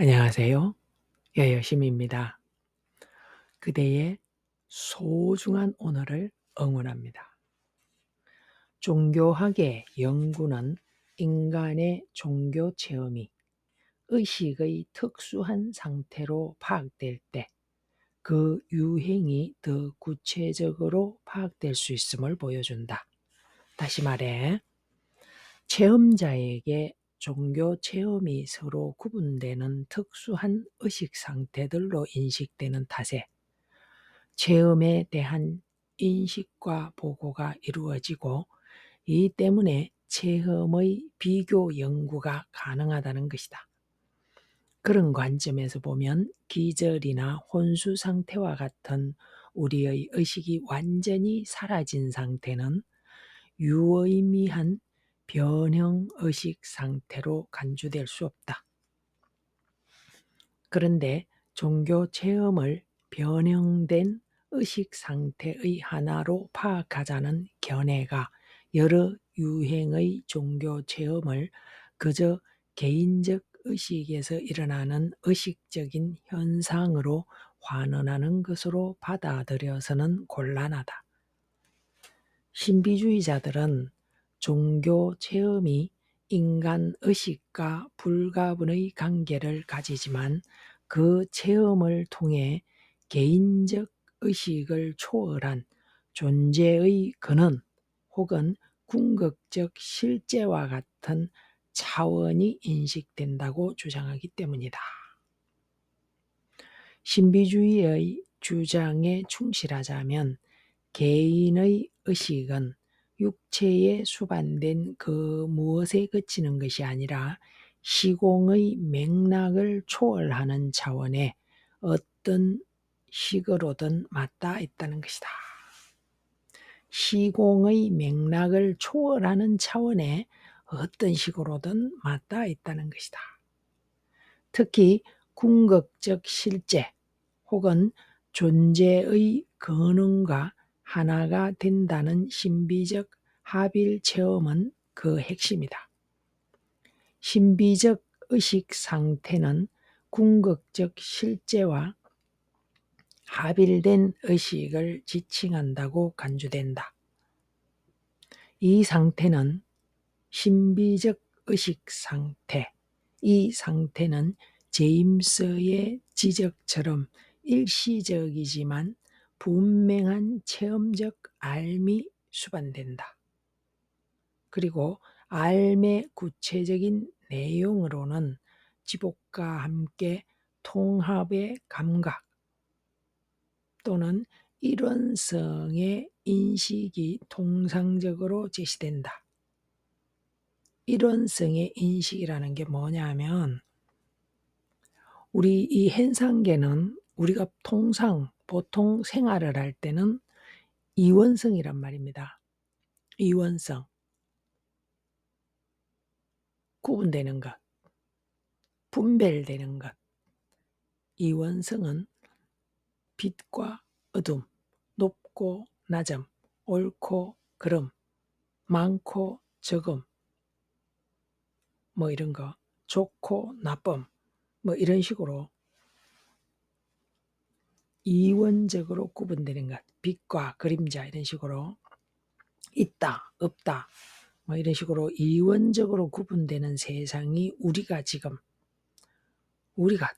안녕하세요. 여여심입니다. 그대의 소중한 오늘을 응원합니다. 종교학의 연구는 인간의 종교 체험이 의식의 특수한 상태로 파악될 때 그 유행이 더 구체적으로 파악될 수 있음을 보여준다. 다시 말해, 체험자에게 종교 체험이 서로 구분되는 특수한 의식 상태들로 인식되는 탓에 체험에 대한 인식과 보고가 이루어지고 이 때문에 체험의 비교 연구가 가능하다는 것이다. 그런 관점에서 보면 기절이나 혼수 상태와 같은 우리의 의식이 완전히 사라진 상태는 유의미한 변형 의식 상태로 간주될 수 없다. 그런데 종교 체험을 변형된 의식 상태의 하나로 파악하자는 견해가 여러 유행의 종교 체험을 그저 개인적 의식에서 일어나는 의식적인 현상으로 환원하는 것으로 받아들여서는 곤란하다. 신비주의자들은 종교 체험이 인간 의식과 불가분의 관계를 가지지만 그 체험을 통해 개인적 의식을 초월한 존재의 근원 혹은 궁극적 실제와 같은 차원이 인식된다고 주장하기 때문이다. 신비주의의 주장에 충실하자면 개인의 의식은 육체에 수반된 그 무엇에 그치는 것이 아니라 시공의 맥락을 초월하는 차원의 어떤 식으로든 맞닿아 있다는 것이다. 시공의 맥락을 초월하는 차원의 어떤 식으로든 맞닿아 있다는 것이다. 특히 궁극적 실제 혹은 존재의 근원과 하나가 된다는 신비적 합일 체험은 그 핵심이다. 신비적 의식 상태는 궁극적 실제와 합일된 의식을 지칭한다고 간주된다. 이 상태는 신비적 의식 상태, 이 상태는 제임스의 지적처럼 일시적이지만 분명한 체험적 알미 수반된다. 그리고 알의 구체적인 내용으로는 지복과 함께 통합의 감각 또는 일원성의 인식이 통상적으로 제시된다. 일원성의 인식이라는 게 뭐냐면 우리 이 현상계는 우리가 보통 생활을 할 때는 이원성이란 말입니다. 이원성, 구분되는 것, 분별되는 것. 이원성은 빛과 어둠, 높고 낮음, 옳고 그름, 많고 적음, 뭐 이런 거, 좋고 나쁨, 뭐 이런 식으로 이원적으로 구분되는 것, 빛과 그림자 이런 식으로 있다, 없다, 뭐 이런 식으로 이원적으로 구분되는 세상이 우리가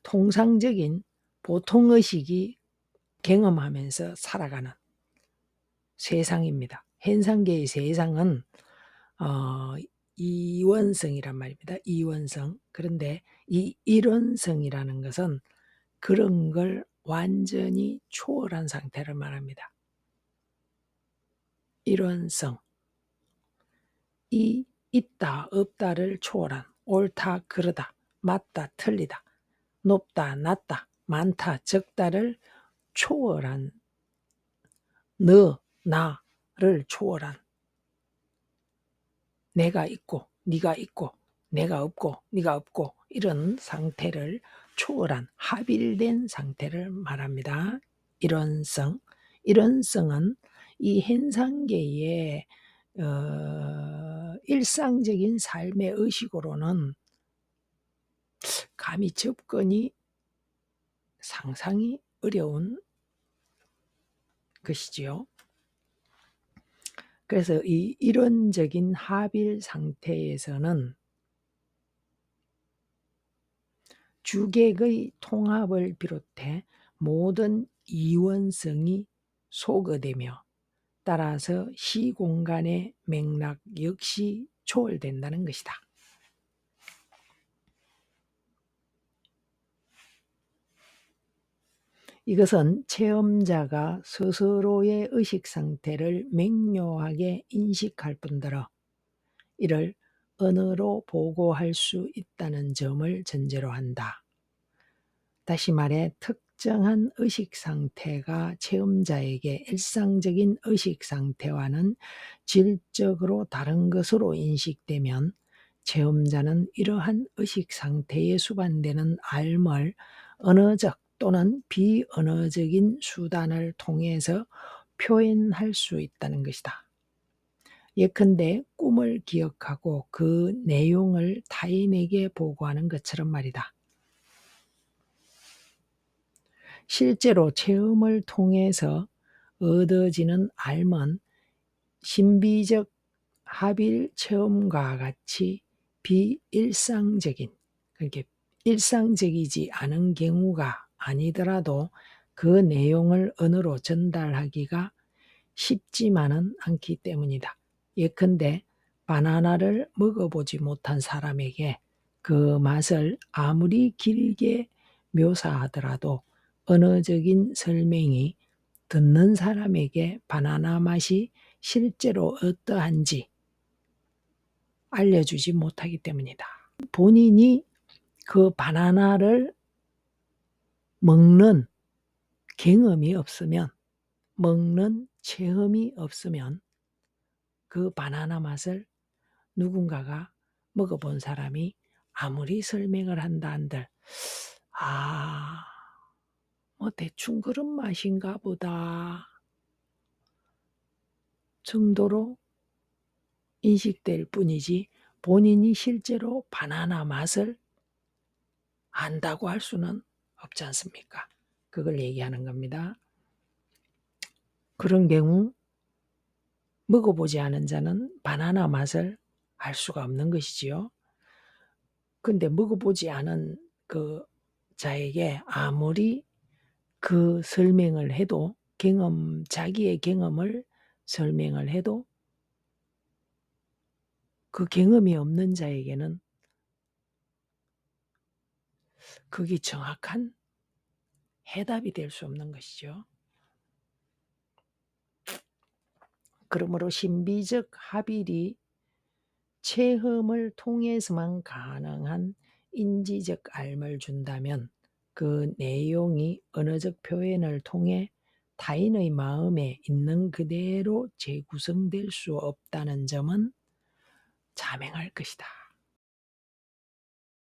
통상적인 보통의식이 경험하면서 살아가는 세상입니다. 현상계의 세상은 이원성이란 말입니다. 이원성. 그런데 이 일원성이라는 것은 그런 걸 완전히 초월한 상태를 말합니다. 일원성. 이 있다, 없다를 초월한 옳다, 그르다, 맞다, 틀리다, 높다, 낮다, 많다, 적다를 초월한 나를 초월한 내가 있고 네가 있고 내가 없고 네가 없고 이런 상태를 초월한 합일된 상태를 말합니다. 일원성은 이 현상계의 일상적인 삶의 의식으로는 감히 접근이 상상이 어려운 것이지요. 그래서 이 이론적인 합일 상태에서는 주객의 통합을 비롯해 모든 이원성이 소거되며 따라서 시공간의 맥락 역시 초월된다는 것이다. 이것은 체험자가 스스로의 의식상태를 명료하게 인식할 뿐더러 이를 언어로 보고할 수 있다는 점을 전제로 한다. 다시 말해 특정한 의식상태가 체험자에게 일상적인 의식상태와는 질적으로 다른 것으로 인식되면 체험자는 이러한 의식상태에 수반되는 알을 언어적 또는 비언어적인 수단을 통해서 표현할 수 있다는 것이다. 예컨대 꿈을 기억하고 그 내용을 타인에게 보고하는 것처럼 말이다. 실제로 체험을 통해서 얻어지는 알은 신비적 합일 체험과 같이 비일상적인, 그러니까 일상적이지 않은 경우가 아니더라도 그 내용을 언어로 전달하기가 쉽지만은 않기 때문이다. 예컨대 바나나를 먹어보지 못한 사람에게 그 맛을 아무리 길게 묘사하더라도 언어적인 설명이 듣는 사람에게 바나나 맛이 실제로 어떠한지 알려주지 못하기 때문이다. 본인이 그 바나나를 먹는 경험이 없으면, 먹는 체험이 없으면 그 바나나 맛을 누군가가 먹어본 사람이 아무리 설명을 한다 한들 뭐 대충 그런 맛인가 보다 정도로 인식될 뿐이지 본인이 실제로 바나나 맛을 안다고 할 수는 없지 않습니까? 그걸 얘기하는 겁니다. 그런 경우 먹어보지 않은 자는 바나나 맛을 알 수가 없는 것이지요. 근데 먹어보지 않은 그 자에게 아무리 그 설명을 해도 자기의 경험을 설명을 해도 그 경험이 없는 자에게는 그게 정확한 해답이 될 수 없는 것이죠. 그러므로 신비적 합일이 체험을 통해서만 가능한 인지적 알을 준다면 그 내용이 언어적 표현을 통해 타인의 마음에 있는 그대로 재구성될 수 없다는 점은 자명할 것이다.